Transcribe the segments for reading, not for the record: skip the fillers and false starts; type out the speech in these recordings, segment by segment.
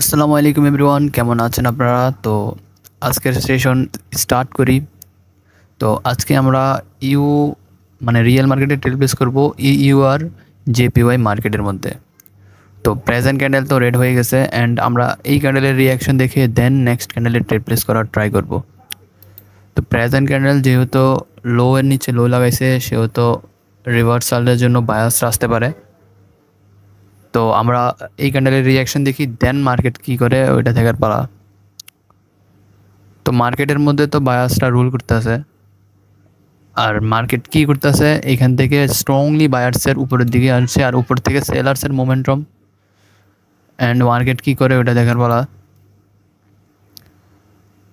আসসালামু আলাইকুম এভরিওয়ান, কেমন আছেন আপনারা? তো আজকের সেশন স্টার্ট করি। তো আজকে আমরা ইউ মানে রিয়েল মার্কেটে ট্রেড প্লেস করবো ইউ আর জেপিওয়াই মার্কেটের মধ্যে। তো প্রেজেন্ট ক্যান্ডেল তো রেড হয়ে গেছে অ্যান্ড আমরা এই ক্যান্ডেলের রিয়াকশন দেখে দেন নেক্সট ক্যান্ডেলের ট্রেড প্লেস করার ট্রাই করব। তো প্রেজেন্ট ক্যান্ডেল যেহেতু লো এর নিচে লো লাগাইছে সেহেতু রিভার্সালের জন্য বায়াস আসতে পারে। তো আমরা এই ক্যান্ডেলের রিয়াকশন দেখি দেন মার্কেট কী করে ওইটা দেখার পালা। তো মার্কেটের মধ্যে তো বায়াসটা রুল করতেছে, আর মার্কেট কী করতেছে এখান থেকে স্ট্রংলি বায়ার্সের উপরের দিকে আসছে আর উপর থেকে সেলার্সের মোমেন্টাম অ্যান্ড মার্কেট কী করে ওটা দেখার পালা।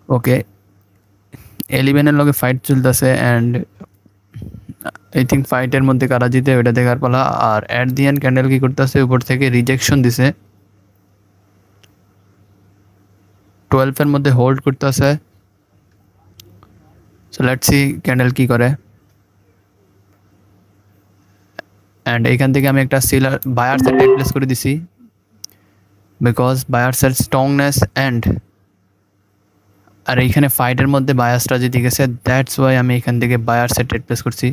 ওকে, 11-এর লগে ফাইট চলতেছে অ্যান্ড আই থিঙ্ক ফাইটের মধ্যে কারা জিতে ওটা দেখার পালা। আর অ্যাট দি এন্ড ক্যান্ডেল কী করতেছে উপর থেকে রিজেকশন দিছে, 12-এর মধ্যে হোল্ড করতেছে। সো লেটস সি ক্যান্ডেল কী করে। অ্যান্ড এইখান থেকে আমি একটা সেলার বায়ার্সের টেক প্লেস করে দিছি বিকজ বায়ার্সের স্ট্রংনেস অ্যান্ড আর এইখানে ফাইটের মধ্যে বায়ার্সটা জিতে গেছে, দ্যাটস ওয়াই আমি এখান থেকে বায়ার্সের টেক প্লেস করছি।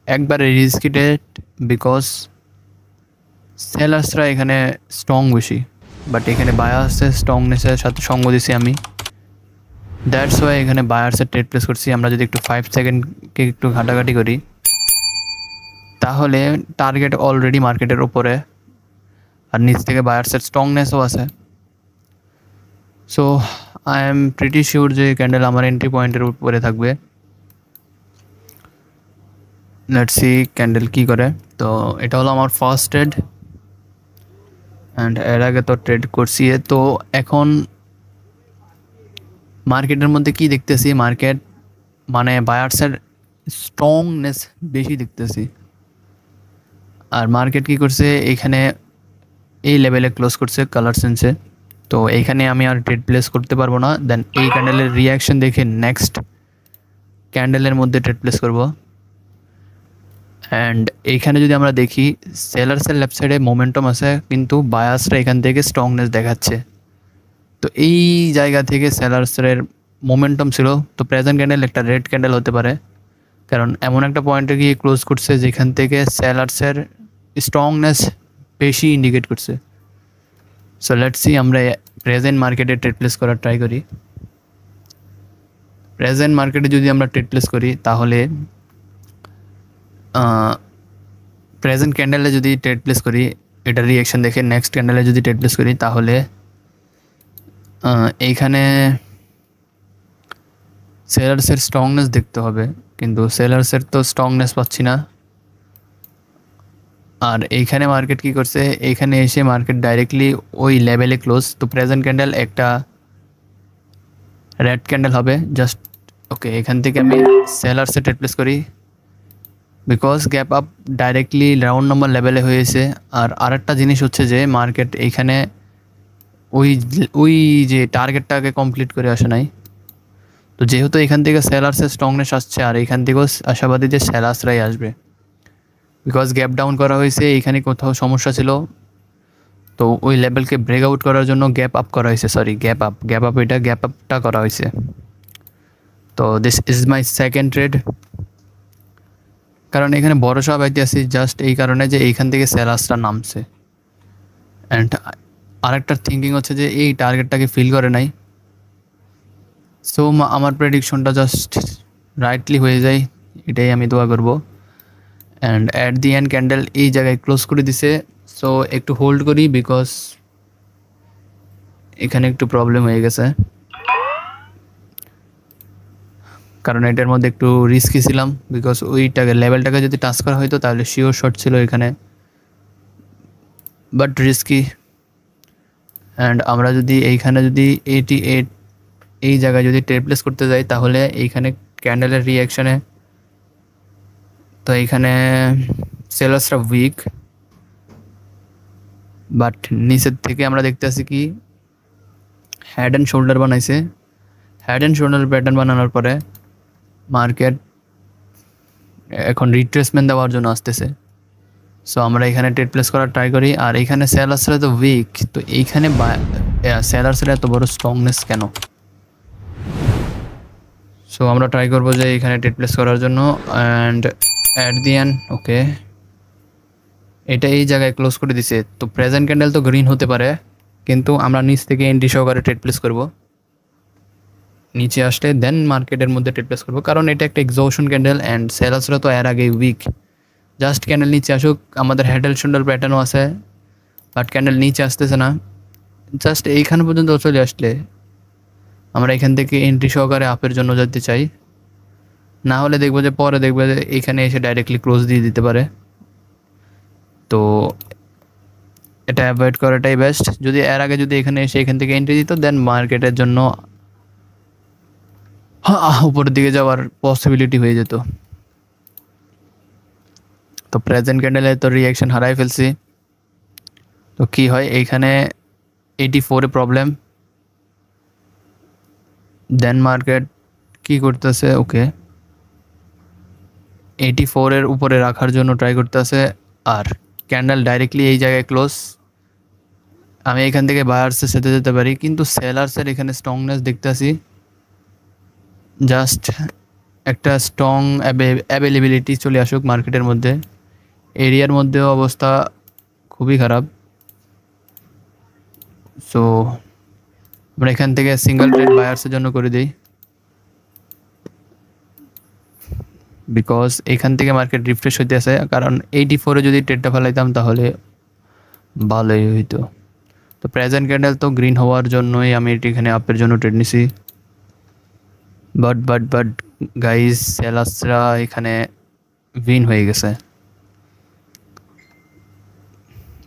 একবারে রিস্কি ট্রেড বিকজ সেলার্সরা এখানে স্ট্রং বেশি, বাট এখানে বায়ার্সের স্ট্রংনেসের সাথে সঙ্গ দিছি আমি, দ্যাটস ওয়াই এখানে বায়ার্সের ট্রেড প্লেস করছি। আমরা যদি একটু 5 সেকেন্ডকে একটু ঘাটাঘাটি করি তাহলে টার্গেট অলরেডি মার্কেটের ওপরে আর নিচ থেকে বায়ার্সের স্ট্রংনেসও আছে। So I am pretty sure যে ক্যান্ডেল আমার এন্ট্রি পয়েন্টের উপরে থাকবে। লেটস সি ক্যান্ডেল কী করে। তো এটা হলো আমার ফার্স্ট ট্রেড অ্যান্ড এর আগে তো ট্রেড করছি। তো এখন মার্কেটের মধ্যে কি দেখতেছি, মার্কেট মানে বায়ার্সের স্ট্রংনেস বেশি দেখতেছি। আর মার্কেট কি করছে এখানে এই লেভেলে ক্লোজ করছে কালার সেন্সে। তো এইখানে আমি আর ট্রেড প্লেস করতে পারবো না, দেন এই ক্যান্ডেলের রিয়াকশন দেখে নেক্সট ক্যান্ডেলের মধ্যে ট্রেড প্লেস করবো। অ্যান্ড এইখানে যদি আমরা দেখি সেলার্সের লেফট সাইডে মোমেন্টাম আছে কিন্তু বায়ার্সরা এখান থেকে স্ট্রংনেস দেখাচ্ছে। তো এই জায়গা থেকে সেলার্সের মোমেন্টাম ছিল, তো প্রেজেন্ট ক্যান্ডেল একটা রেড ক্যান্ডেল হতে পারে কারণ এমন একটা পয়েন্টে গিয়ে ক্লোজ করছে যেখান থেকে সেলার্সের স্ট্রংনেস বেশি ইন্ডিকেট করছে। সো লেটস সি আমরা প্রেজেন্ট মার্কেটে ট্রেড প্লেস করার ট্রাই করি। প্রেজেন্ট মার্কেটে যদি আমরা ট্রেড প্লেস করি তাহলে প্রেজেন্ট ক্যান্ডেলে যদি ট্রেড প্লেস করি এটার রিয়াকশন দেখে নেক্সট ক্যান্ডেলে যদি ট্রেড প্লেস করি তাহলে এইখানে সেলার্সের স্ট্রংনেস দেখতে হবে কিন্তু সেলার্সের তো স্ট্রংনেস পাচ্ছি না। আর এইখানে মার্কেট কি করছে, এইখানে এসে মার্কেট ডাইরেক্টলি ওই লেভেলে ক্লোজ। তো প্রেজেন্ট ক্যান্ডেল একটা রেড ক্যান্ডেল হবে জাস্ট। ওকে, এখান থেকে আমি সেলার্সে ট্রেড প্লেস করি because gap up directly round number লেভেলে হয়েছে। আর আরেকটা জিনিস হচ্ছে যে মার্কেট এইখানে ওই ওই যে টার্গেটটাকে কমপ্লিট করে আসে নাই। তো যেহেতু এখান থেকে সেলার্সের স্ট্রংনেস আসছে আর এখান থেকেও আশাবাদী যে সেলার্সরাই আসবে বিকজ গ্যাপ ডাউন করা হয়েছে, এইখানে কোথাও সমস্যা ছিল। তো ওই লেভেলকে ব্রেকআউট করার জন্য গ্যাপ আপ করা হয়েছে, সরি গ্যাপ আপ এটা গ্যাপ আপটা করা হয়েছে। তো this is my second trade কারণ এখানে ভরসা পাইতে আসি জাস্ট এই কারণে যে এইখান থেকে সেলার্সরা নামছে। অ্যান্ড আরেকটা থিঙ্কিং হচ্ছে যে এই টার্গেটটাকে ফিল করে নাই। সো আমার প্রেডিকশনটা জাস্ট রাইটলি হয়ে যায়, এটাই আমি দোয়া করব। And at the end candle এই জায়গায় ক্লোজ করে দিছে। সো একটু হোল্ড করি বিকজ এখানে একটু প্রবলেম হয়ে গেছে কারণ এটার মধ্যে একটু রিস্কি ছিলাম বিকজ ওইটাকে লেভেলটাকে যদি টাচ করা হয়তো তাহলে শিওর শর্ট ছিল এখানে, বাট রিস্কি। অ্যান্ড আমরা যদি এইখানে যদি 88 এই জায়গায় যদি ট্রেড প্লেস করতে যাই তাহলে এইখানে ক্যান্ডেলের রিয়াকশানে তো এইখানে সেলার্সরা উইক, বাট নিচের থেকে আমরা দেখতে আসি কি হেড অ্যান্ড শোল্ডার বানাইছে। হেড অ্যান্ড শোল্ডার প্যাটার্ন বানানোর পরে মার্কেট এখন রিট্রেসমেন্ট দেওয়ার জন্য আসতেছে। সো আমরা এখানে ট্রেড প্লেস করার ট্রাই করি আর এইখানে সেলার্সরা তো উইক, তো এইখানে সেলার্সের এত বড় স্ট্রংনেস কেন? সো আমরা ট্রাই করবো যে এখানে ট্রেড প্লেস করার জন্য, অ্যান্ড অ্যাট দি এন্ড ওকে এটা এই জায়গায় ক্লোজ করে দিছে। তো প্রেজেন্ট ক্যান্ডেল তো গ্রিন হতে পারে, কিন্তু আমরা নিচ থেকে এন্ট্রি সহকারে ট্রেড প্লেস করব। নিচে আসলে দেন মার্কেটের মধ্যে ট্রেড প্লেস করবো, কারণ এটা একটা এক্সহশন ক্যান্ডেল অ্যান্ড সেলার্সরা তো এর আগে উইক। জাস্ট ক্যান্ডেল নিচে আসুক, আমাদের হেড এন্ড শোল্ডার প্যাটার্নও আছে, বাট ক্যান্ডেল নিচে আসতেছে না। জাস্ট এইখানে পর্যন্ত চলে আসলে আমরা এখান থেকে এন্ট্রি সহকারে আপের জন্য যেতে চাই, না হলে দেখবো যে পরে দেখবো যে এইখানে এসে ডাইরেক্টলি ক্লোজ দিয়ে দিতে পারে। তো এটা অ্যাভয়েড করাটাই বেস্ট। যদি এর আগে যদি এখানে এসে এখান থেকে এন্ট্রি দিত, দেন মার্কেটের জন্য উপরের দিকে যাওয়ার পসিবিলিটি হয়ে যেত। তো প্রেজেন্ট ক্যান্ডেলে তো রিয়াকশন হারাই ফেলছি। তো কি হয় এইখানে 84-এ প্রবলেম, দেন মার্কেট কি করতেছে, ওকে 84-এর উপরে রাখার জন্য ট্রাই করতেছে, আর ক্যান্ডেল ডাইরেক্টলি এই জায়গায় ক্লোজ। আমি এখান থেকে বায়ার্সের সাথে যেতে পারি, কিন্তু সেলার্সের এখানে স্ট্রংনেস দেখতেছি। জাস্ট একটা স্ট্রং অ্যাভেলেবিলিটি চলে আসুক মার্কেটের মধ্যে। এরিয়ার মধ্যেও অবস্থা খুবই খারাপ। সো আমরা এখান থেকে সিঙ্গেল ট্রেড বায়ার্সের জন্য করে দিই, বিকজ এখান থেকে মার্কেট রিফ্রেশ হইতে আছে। কারণ 84-এ যদি ট্রেডটা ফেলাইতাম তাহলে ভালোই হইতো। তো প্রেজেন্ট ক্যান্ডেল তো গ্রিন হওয়ার জন্যই আমি এখানে আপের জন্য ট্রেড নিছি। বাট গাইজ সেলার্সরা এখানে উইন হয়ে গেছে,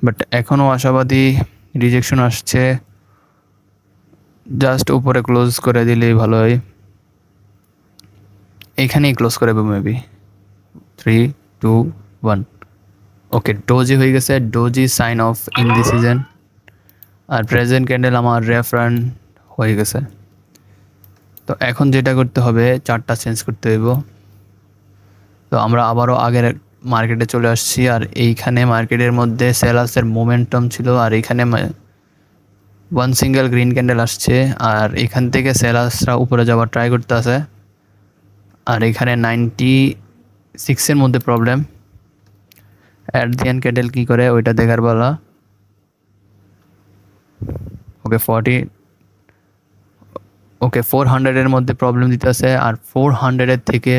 বাট এখনও আশাবাদী। রিজেকশন আসছে, জাস্ট উপরে ক্লোজ করে দিলেই ভালো হয়। এইখানেই ক্লোজ করে দেবো মেবি। 3, 2, 1 ওকে ডোজি হয়ে গেছে। ডোজি সাইন অফ ইনডিসিশন, আর প্রেজেন্ট ক্যান্ডেল আমার রেফারেন্স হয়ে গেছে। তো এখন যেটা করতে হবে, চার্টটা চেঞ্জ করতে হইব। তো আমরা আবারও আগের মার্কেটে চলে আসছি, আর এইখানে মার্কেটের মধ্যে সেলার্সের মোমেন্টাম ছিল, আর এইখানে ওয়ান সিঙ্গেল গ্রিন ক্যান্ডেল আসছে, আর এখান থেকে সেলার্সরা উপরে যাওয়ার ট্রাই করতে আছে। আর এখানে 96-এর মধ্যে problem. At the end candle কী করে ওইটা দেখার বেলা। ওকে 400-এর মধ্যে প্রবলেম দিতে আছে, আর 400-এর থেকে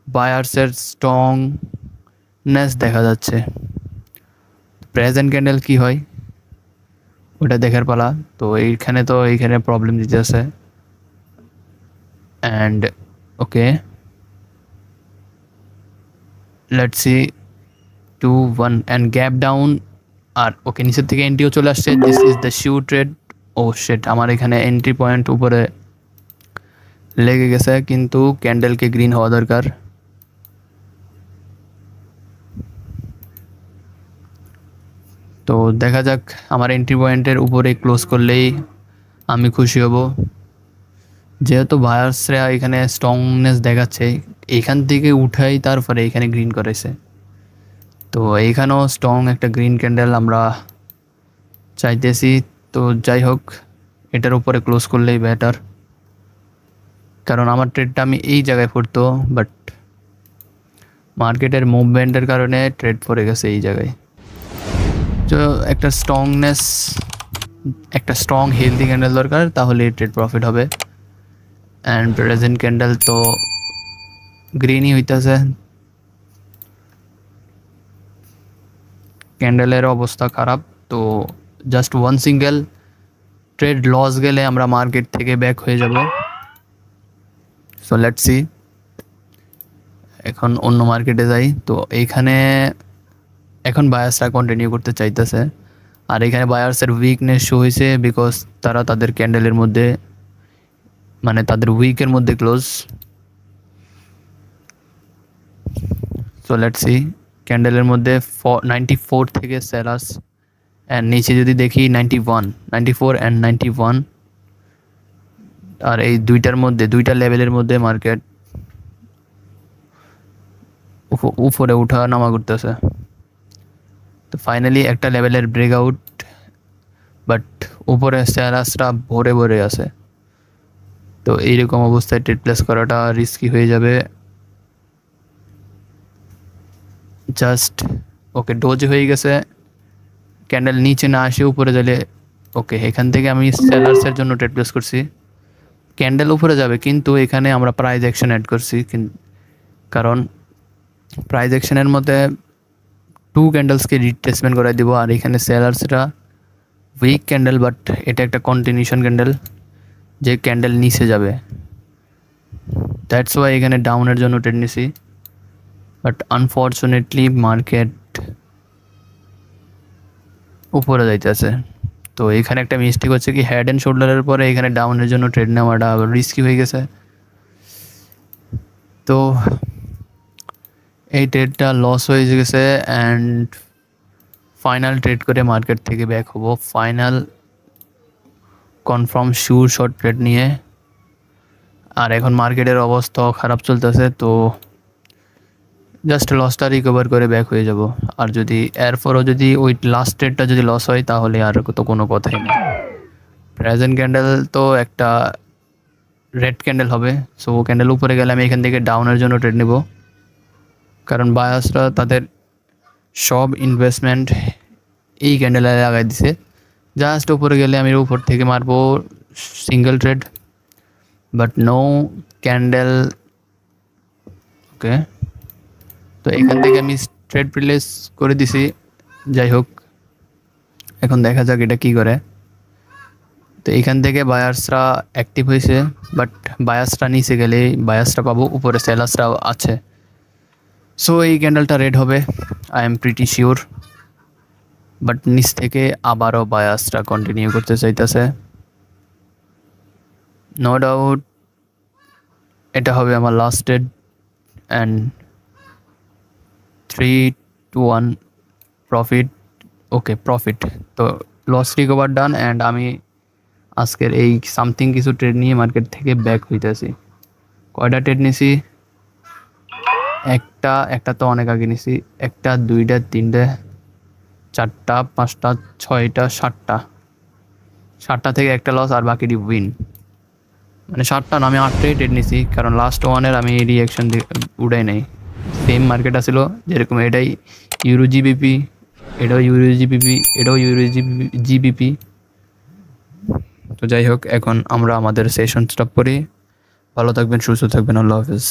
বায়ার্সের স্ট্রংনেস দেখা যাচ্ছে। প্রেজেন্ট ক্যান্ডেল কি হয় ওটা দেখার পালা। তো এইখানে প্রবলেম দিতে আছে, and okay let's see 2, 1 and gap down. আর ওকে নিচের থেকে এন্ট্রিও চলে আসছে। This is the sure trade. Oh shit, আমার এখানে এন্ট্রি পয়েন্ট উপরে লেগে গেছে, কিন্তু ক্যান্ডেলকে গ্রিন হওয়া দরকার। তো দেখা যাক, আমার এন্ট্রি পয়েন্টের উপরে ক্লোজ করলেই আমি খুশি হব। যেহেতু বায়ার্সরা এখানে স্ট্রংনেস দেখাচ্ছে, এইখান থেকে উঠাই তারপরে এখানে গ্রিন করেছে। তো এইখানেও স্ট্রং একটা গ্রিন ক্যান্ডেল আমরা চাইতেছি। তো যাই হোক, এটার উপরে ক্লোজ করলেই বেটার, কারণ আমার ট্রেডটা আমি এই জায়গায় পড়তো, বাট মার্কেটের মুভমেন্টের কারণে ট্রেড পড়ে গেছে এই জায়গায়। তো একটা স্ট্রং হেলদি ক্যান্ডেল দরকার, তাহলে ট্রেড প্রফিট হবে। অ্যান্ড প্রেজেন্ট ক্যান্ডেল তো গ্রিনই হইতেছে, ক্যান্ডেলের অবস্থা খারাপ। তো just one single trade loss গেলে আমরা মার্কেট থেকে ব্যাক হয়ে যাব। সো লেটস সি, এখন অন্য মার্কেটে যাই। তো এইখানে এখন বায়ার্সরা কন্টিনিউ করতে চাইতেছে, আর এখানে বায়ার্সের উইকনেস শো হয়েছে, বিকজ তারা তাদের ক্যান্ডেলের মধ্যে মানে তাদের উইকের মধ্যে ক্লোজ। সো লেটস সি, ক্যান্ডেলের মধ্যে 94 থেকে সেলার্স, অ্যান্ড নিচে যদি দেখি 94 অ্যান্ড 91, আর এই দুইটা লেভেলের মধ্যে মার্কেট উপরে উঠা নামা করতেছে। তো ফাইনালি একটা লেভেলের ব্রেকআউট বাট উপরে সেলার্সরা ভরে ভরে আছে। তো এইরকম অবস্থায় ট্রেড প্লেস করাটা রিস্কি হয়ে যাবে। জাস্ট ওকে, ডোজ হয়ে গেছে, ক্যান্ডেল নিচে না আসে উপরে গেলে ওকে, এখান থেকে আমি সেলার্সের জন্য ট্রেড প্লেস করছি। ক্যান্ডেল উপরে যাবে কিন্তু এখানে আমরা প্রাইস অ্যাকশন অ্যাড করছি, কারণ প্রাইস অ্যাকশনের মধ্যে 2 ক্যান্ডেলসকে রিট্রেসমেন্ট করাই দিব। আর এখানে সেলার্সরা উইক ক্যান্ডেল, বাট এটা একটা কন্টিনিউশন ক্যান্ডেল যে ক্যান্ডেল নিচে যাবে। দ্যাটস ওয়াই এখানে ডাউনের জন্য ট্রেড নিছি। বাট আনফর্চুনেটলি মার্কেট উপরে যাইতেছে। তো এখানে একটা মিস্টেক হচ্ছে কি, হেড অ্যান্ড শোল্ডারের পরে এখানে ডাউনের জন্য ট্রেড নেওয়াটা রিস্কি হয়ে গেছে। তো এই ট্রেডটা লস হয়ে গেছে অ্যান্ড ফাইনাল ট্রেড করে মার্কেট থেকে ব্যাক হবো, final confirm sure short trade নিয়ে। আর এখন মার্কেটের অবস্থা খারাপ চলতেছে, তো জাস্ট লসটা রিকভার করে ব্যাক হয়ে যাব। আর যদি এরপরও যদি ওই লাস্ট ট্রেডটা যদি লস হয় তাহলে আর তো কোনো কথাই নেই। প্রেজেন্ট ক্যান্ডেল তো একটা রেড ক্যান্ডেল হবে, সো ক্যান্ডেল উপরে গেলে আমি এখান থেকে ডাউনের জন্য ট্রেড নেব, কারণ বায়াসরা তাদের সব ইনভেস্টমেন্ট এই ক্যান্ডেলে লাগাই দিছে। জাস্ট উপরে গেলে আমি উপর থেকে মারবো single trade, but no candle. Okay, তো এখান থেকে আমি ট্রেড প্লেস করে দিছি। যাই হোক, এখন দেখা যাক এটা কী করে। তো এখান থেকে বায়ার্সরা অ্যাক্টিভ হয়েছে, বাট বায়ার্সরা নিচে গেলে বায়ার্সরা পাবো, উপরে সেলার্সরাও আছে। সো এই ক্যান্ডেলটা রেড হবে, I am pretty sure. But নিচ থেকে আবারও বায়ার্সরা কন্টিনিউ করতে চাইতেছে, নো ডাউট এটা হবে আমার last trade. And 3-1 profit. Okay, profit. তো লস রিকভার ডান অ্যান্ড আমি আজকের এই সামথিং কিছু ট্রেড নিয়ে মার্কেট থেকে ব্যাক হইতেছি। কয়টা ট্রেড নিছি? একটা তো অনেক আগে নিছি, 1টা 2টা 3টে 4টা 5টা 6টা 7টা থেকে একটা লস আর বাকিটি উইন। মানে 7টা না, আমি 8টাই ট্রেড নিছি, কারণ লাস্ট ওয়ানের আমি রিয়াকশন উড়াই নাই। সেম মার্কেট আসলো, যেরকম এটাই ইউরো জিবিপি, এটাও ইউরো জিবিপি, এটাও ইউরো জিবিপি। তো যাই হোক, এখন আমরা আমাদের সেশন স্টপ করি। ভালো থাকবেন, সুস্থ থাকবেন, আল্লাহ হাফেজ।